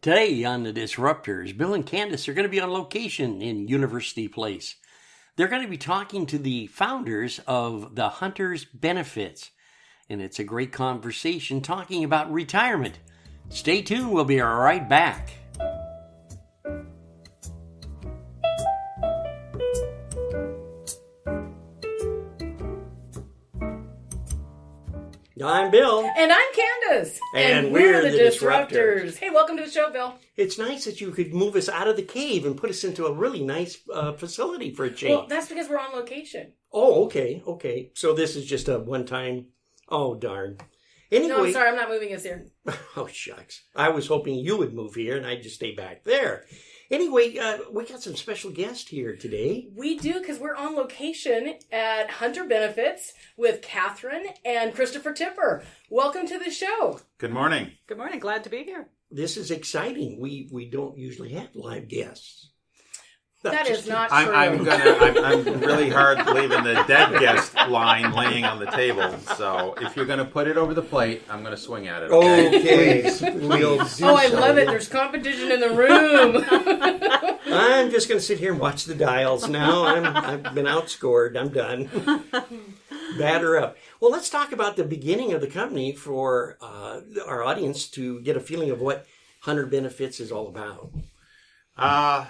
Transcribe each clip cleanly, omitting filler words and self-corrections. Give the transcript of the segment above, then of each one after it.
Today on the Disruptors, Bill and Candace are going to be on location in University Place. They're going to be talking to the founders of the Hunters Benefits, and it's a great conversation talking about retirement. Stay tuned, we'll be right back. I'm Bill. And I'm Candace. And we're the Disruptors. Hey, welcome to the show, Bill. It's nice that you could move us out of the cave and put us into a really nice facility for a change. Well, that's because we're on location. Oh, okay. So this is just a one-time... Oh, darn. Anyway... No, I'm sorry, I'm not moving us here. Oh, shucks. I was hoping you would move here and I'd just stay back there. Anyway, we got some special guests here today. We do, because we're on location at Hunter Benefits with Catherine and Christopher Tipper. Welcome to the show. Good morning. Good morning. Glad to be here. This is exciting. We don't usually have live guests. That is not true. I'm really hard leaving the dead guest line laying on the table. So if you're going to put it over the plate, I'm going to swing at it. Okay. We'll do so. I love it. There's competition in the room. I'm just going to sit here and watch the dials now. I've been outscored. I'm done. Batter up. Well, let's talk about the beginning of the company for our audience to get a feeling of what Hunter Benefits is all about. I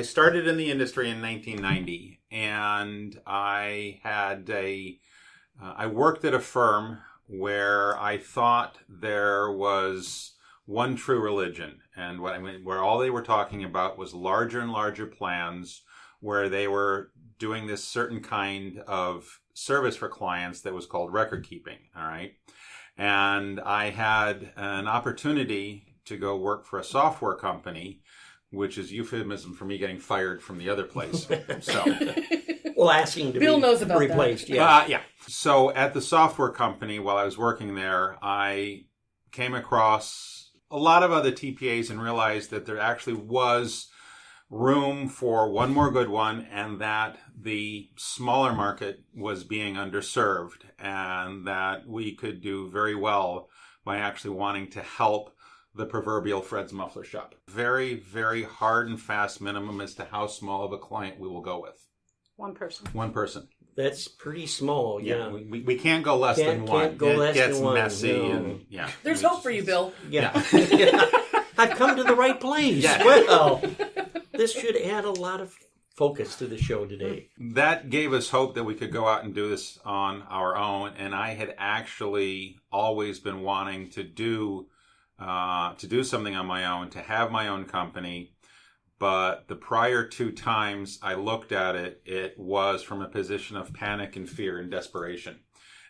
started in the industry in 1990, and I worked at a firm where I thought there was one true religion, and where all they were talking about was larger and larger plans, where they were doing this certain kind of service for clients that was called record keeping. All right, and I had an opportunity to go work for a software company, which is euphemism for me getting fired from the other place. So, well, asking to Bill be knows about replaced. That. Yeah. So at the software company, while I was working there, I came across a lot of other TPAs and realized that there actually was room for one more good one, and that the smaller market was being underserved, and that we could do very well by actually wanting to help the proverbial Fred's Muffler Shop. Very, very hard and fast minimum as to how small of a client we will go with. One person. One person. That's pretty small, yeah. We can't go less than one. Can't go less gets than one. messy, No. and yeah. There's hope for you, Bill. Yeah. I've come to the right place. Yeah. Well, this should add a lot of focus to the show today. That gave us hope that we could go out and do this on our own, and I had actually always been wanting to do something on my own, to have my own company. But the prior two times I looked at it, it was from a position of panic and fear and desperation.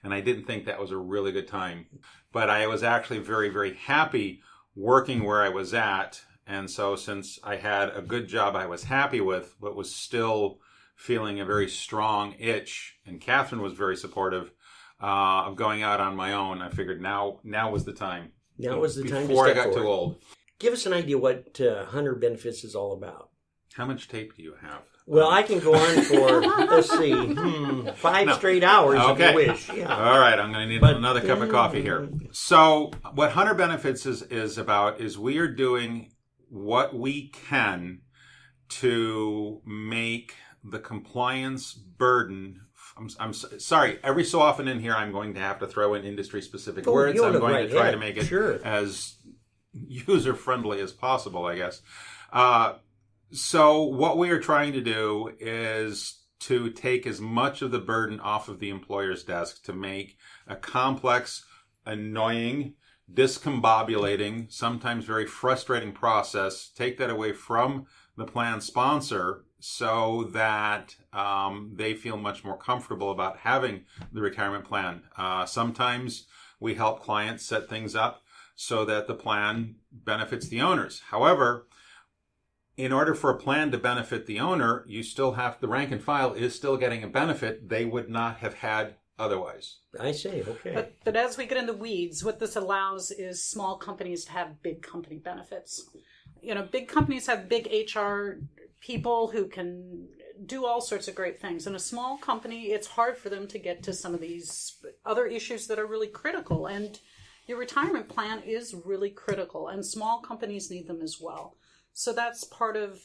And I didn't think that was a really good time. But I was actually very, very happy working where I was at. And so since I had a good job I was happy with, but was still feeling a very strong itch, and Catherine was very supportive of going out on my own, I figured now was the time. Now was the time to before I step got forward. too old. Give us an idea what Hunter Benefits is all about. How much tape do you have? Well, I can go on for, let's see, 5 straight hours if you wish. Yeah. All right, I'm going to need another cup of coffee here. So what Hunter Benefits is about is we are doing what we can to make the compliance burden... I'm sorry, every so often in here I'm going to have to throw in industry-specific words. I'm going to try to make it as user-friendly as possible, I guess. So what we are trying to do is to take as much of the burden off of the employer's desk to make a complex, annoying, discombobulating, sometimes very frustrating process, take that away from the plan sponsor so that they feel much more comfortable about having the retirement plan. Sometimes we help clients set things up so that the plan benefits the owners. However, in order for a plan to benefit the owner, you still have, the rank and file is still getting a benefit they would not have had otherwise. I see, okay. But as we get in the weeds, what this allows is small companies to have big company benefits. You know, big companies have big HR people who can do all sorts of great things. In a small company, it's hard for them to get to some of these other issues that are really critical. And your retirement plan is really critical, and small companies need them as well. So that's part of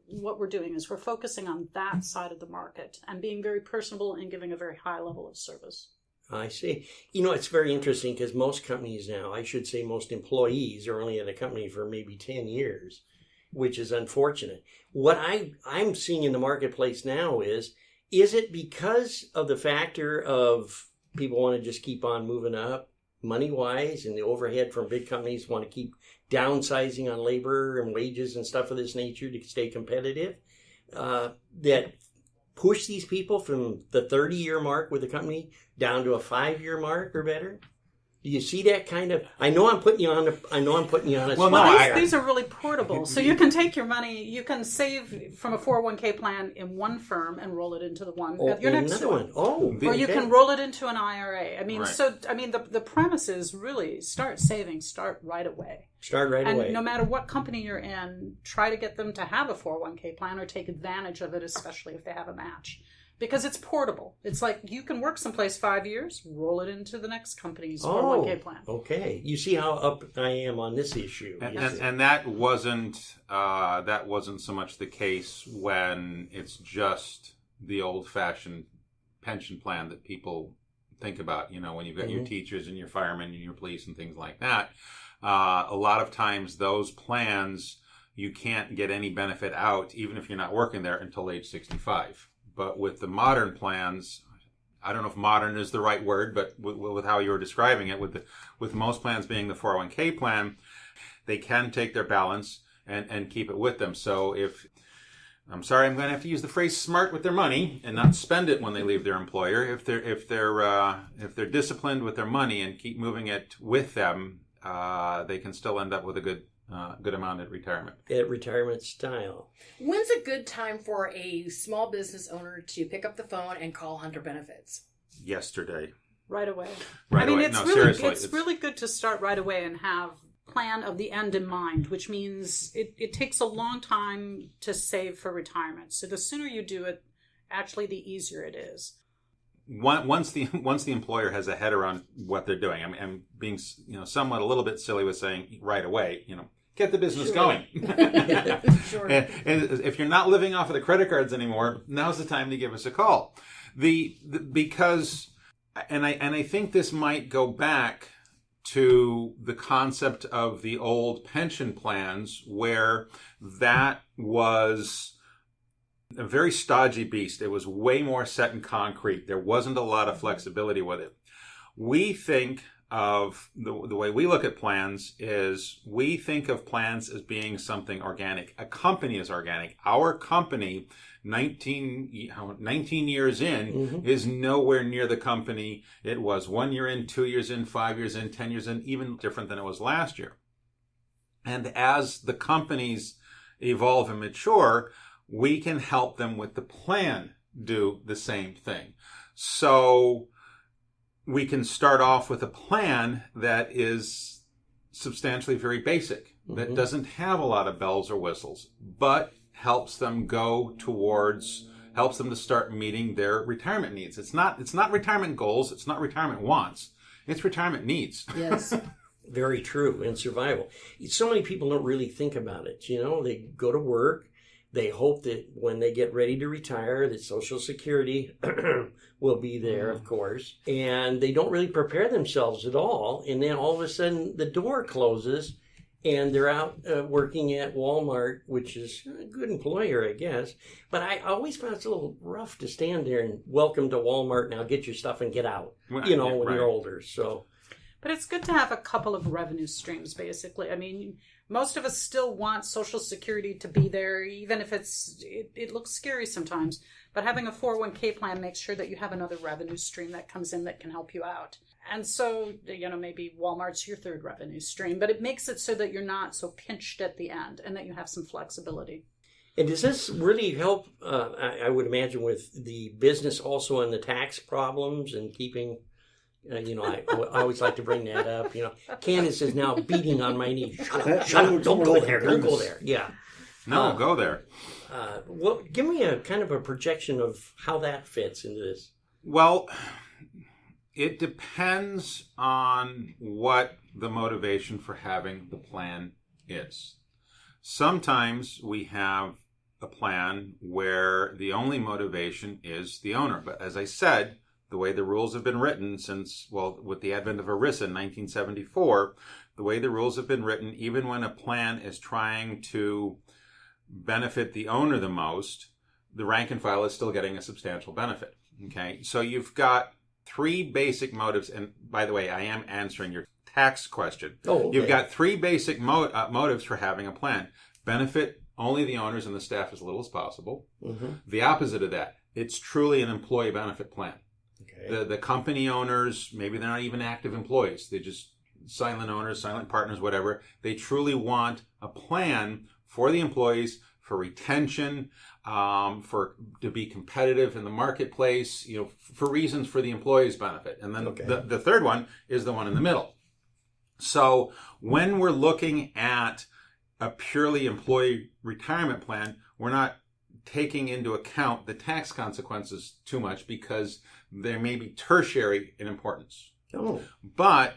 what we're doing, is we're focusing on that side of the market and being very personable and giving a very high level of service. I see. It's very interesting because most companies now, I should say most employees, are only at a company for maybe 10 years, which is unfortunate. What I'm seeing in the marketplace now is it because of the factor of people want to just keep on moving up money-wise, and the overhead from big companies want to keep downsizing on labor and wages and stuff of this nature to stay competitive, that push these people from the 30-year mark with the company down to a 5-year mark or better? Do you see that kind of? I know I'm putting you on a Well, spot. These are really portable. So you can take your money, you can save from a 401k plan in one firm and roll it into the one at your next one. Or you can roll it into an IRA. I mean, the premise is really start saving, start right away. And no matter what company you're in, try to get them to have a 401k plan or take advantage of it, especially if they have a match. Because it's portable. It's like you can work someplace 5 years, roll it into the next company's 401k plan. Okay. You see how up I am on this issue. And that wasn't so much the case when it's just the old-fashioned pension plan that people think about. When you've got your teachers and your firemen and your police and things like that. A lot of times those plans, you can't get any benefit out, even if you're not working there, until age 65. But with the modern plans, I don't know if modern is the right word, but with how you were describing it, with most plans being the 401k plan, they can take their balance and keep it with them. So I'm going to have to use the phrase smart with their money and not spend it when they leave their employer. If they're disciplined with their money and keep moving it with them, they can still end up with a good amount at retirement. At retirement style. When's a good time for a small business owner to pick up the phone and call Hunter Benefits? Yesterday. Right away. Seriously. It's really good to start right away and have plan of the end in mind, which means it takes a long time to save for retirement. So the sooner you do it, actually the easier it is. Once the employer has a head around what they're doing, I'm being somewhat a little bit silly with saying right away, get the business going. Sure. And if you're not living off of the credit cards anymore, now's the time to give us a call. Because I think this might go back to the concept of the old pension plans, where that was a very stodgy beast. It was way more set in concrete. There wasn't a lot of flexibility with it. We think of the way we look at plans is we think of plans as being something organic. A company is organic. Our company, 19 years in, is nowhere near the company it was 1 year in, 2 years in, 5 years in, 10 years in, even different than it was last year. And as the companies evolve and mature, we can help them with the plan do the same thing. So we can start off with a plan that is substantially very basic, that doesn't have a lot of bells or whistles, but helps them to start meeting their retirement needs. It's not retirement goals, it's not retirement wants, it's retirement needs. Yes. Very true. And survival. So many people don't really think about it. They go to work. They hope that when they get ready to retire, that Social Security will be there, of course. And they don't really prepare themselves at all. And then all of a sudden, the door closes, and they're out working at Walmart, which is a good employer, I guess. But I always found it's a little rough to stand there and welcome to Walmart, now get your stuff and get out, when you're older. So, but it's good to have a couple of revenue streams, basically. I mean, most of us still want Social Security to be there, even if it looks scary sometimes. But having a 401k plan makes sure that you have another revenue stream that comes in that can help you out. And so, maybe Walmart's your third revenue stream, but it makes it so that you're not so pinched at the end and that you have some flexibility. And does this really help, I would imagine, with the business also and the tax problems and keeping... I always like to bring that up. Candace is now beating on my knee. Shut up, don't go there. Yeah. No, go there. Well, give me a kind of a projection of how that fits into this. Well, It depends on what the motivation for having the plan is. Sometimes we have a plan where the only motivation is the owner. But as I said, the way the rules have been written since, well, with the advent of ERISA in 1974, the way the rules have been written, even when a plan is trying to benefit the owner the most, the rank and file is still getting a substantial benefit. Okay, so you've got three basic motives. And by the way, I am answering your tax question. Oh, okay. You've got three basic motives for having a plan. Benefit only the owners and the staff as little as possible. Mm-hmm. The opposite of that, it's truly an employee benefit plan. Okay. The company owners, maybe they're not even active employees. They're just silent owners, silent partners, whatever. They truly want a plan for the employees, for retention, to be competitive in the marketplace, for reasons for the employees' benefit. And then the third one is the one in the middle. So when we're looking at a purely employee retirement plan, we're not taking into account the tax consequences too much because they may be tertiary in importance. Oh. But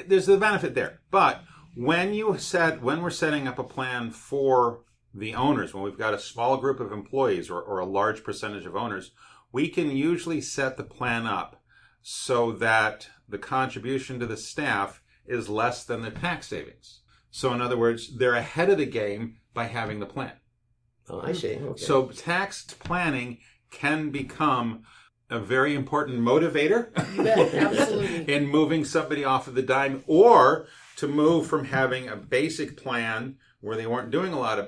there's the benefit there. But when we're setting up a plan for the owners, when we've got a small group of employees or a large percentage of owners, we can usually set the plan up so that the contribution to the staff is less than the tax savings. So in other words, they're ahead of the game by having the plan. Oh, I see. Okay. So tax planning can become a very important motivator You bet, absolutely. in moving somebody off of the dime, or to move from having a basic plan where there weren't a lot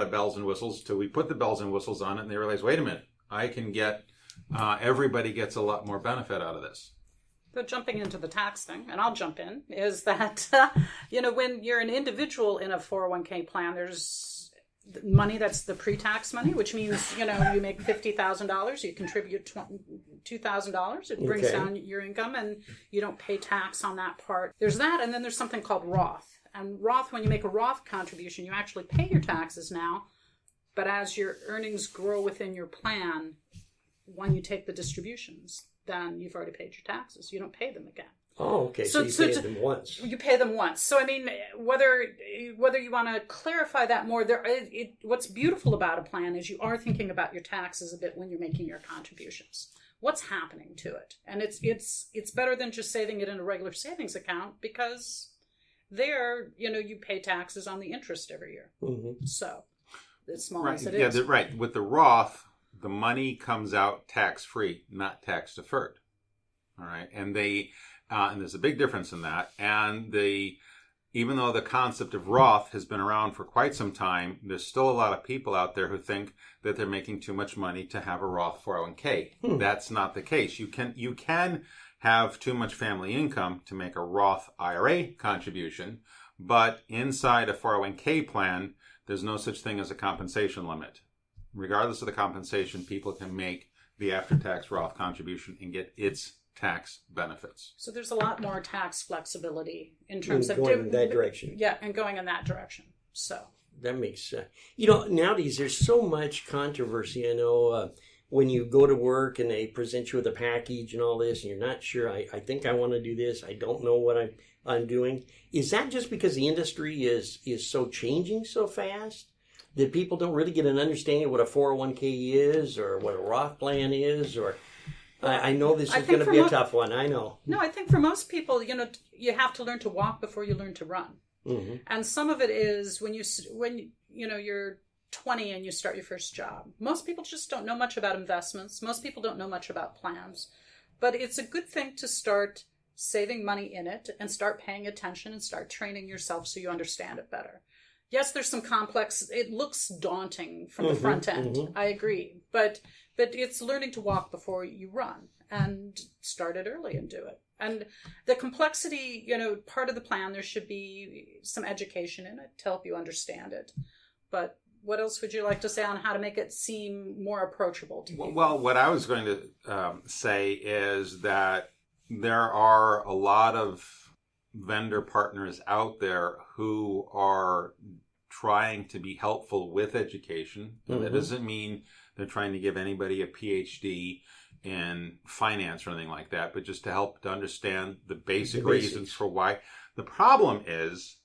of bells and whistles to we put the bells and whistles on it and they realize, wait a minute, I can get everybody gets a lot more benefit out of this. But jumping into the tax thing, and I'll jump in, is that, when you're an individual in a 401k plan, there's money that's the pre-tax money, which means, you make $50,000, you contribute $2,000, it brings down your income and you don't pay tax on that part. There's that, and then there's something called Roth. And Roth, when you make a Roth contribution, you actually pay your taxes now, but as your earnings grow within your plan, when you take the distributions, then you've already paid your taxes. You don't pay them again. Oh, okay. So you pay them once. You pay them once. So, I mean, whether you want to clarify that more, what's beautiful about a plan is you are thinking about your taxes a bit when you're making your contributions. What's happening to it? And it's better than just saving it in a regular savings account because there, you pay taxes on the interest every year. Mm-hmm. So, as small as it is. Yeah, right. With the Roth, the money comes out tax-free, not tax-deferred. All right. And and there's a big difference in that. And even though the concept of Roth has been around for quite some time, there's still a lot of people out there who think that they're making too much money to have a Roth 401k. That's not the case. You can have too much family income to make a Roth IRA contribution, but inside a 401k plan, there's no such thing as a compensation limit. Regardless of the compensation, people can make the after-tax Roth contribution and get its tax benefits. So there's a lot more tax flexibility in terms of going in that direction. Yeah, and going in that direction. So that makes sense. Nowadays there's so much controversy. When you go to work and they present you with a package and all this, and you're not sure. I think I want to do this. I don't know what I'm doing. Is that just because the industry is so changing so fast that people don't really get an understanding of what a 401k is or what a Roth plan is? Or I know this is going to be a tough one. I know. No, I think for most people, you have to learn to walk before you learn to run. Mm-hmm. And some of it is when you're 20 and you start your first job. Most people just don't know much about investments. Most people don't know much about plans. But it's a good thing to start saving money in it and start paying attention and start training yourself so you understand it better. Yes, there's some complex, it looks daunting from the front end. Mm-hmm. I agree. But it's learning to walk before you run and start it early and do it. And the complexity, part of the plan, there should be some education in it to help you understand it. But what else would you like to say on how to make it seem more approachable to people? Well, what I was going to say is that there are a lot of vendor partners out there who are trying to be helpful with education. Mm-hmm. That doesn't mean they're trying to give anybody a PhD in finance or anything like that, but just to help to understand the basic The basics. reasons for why. The problem is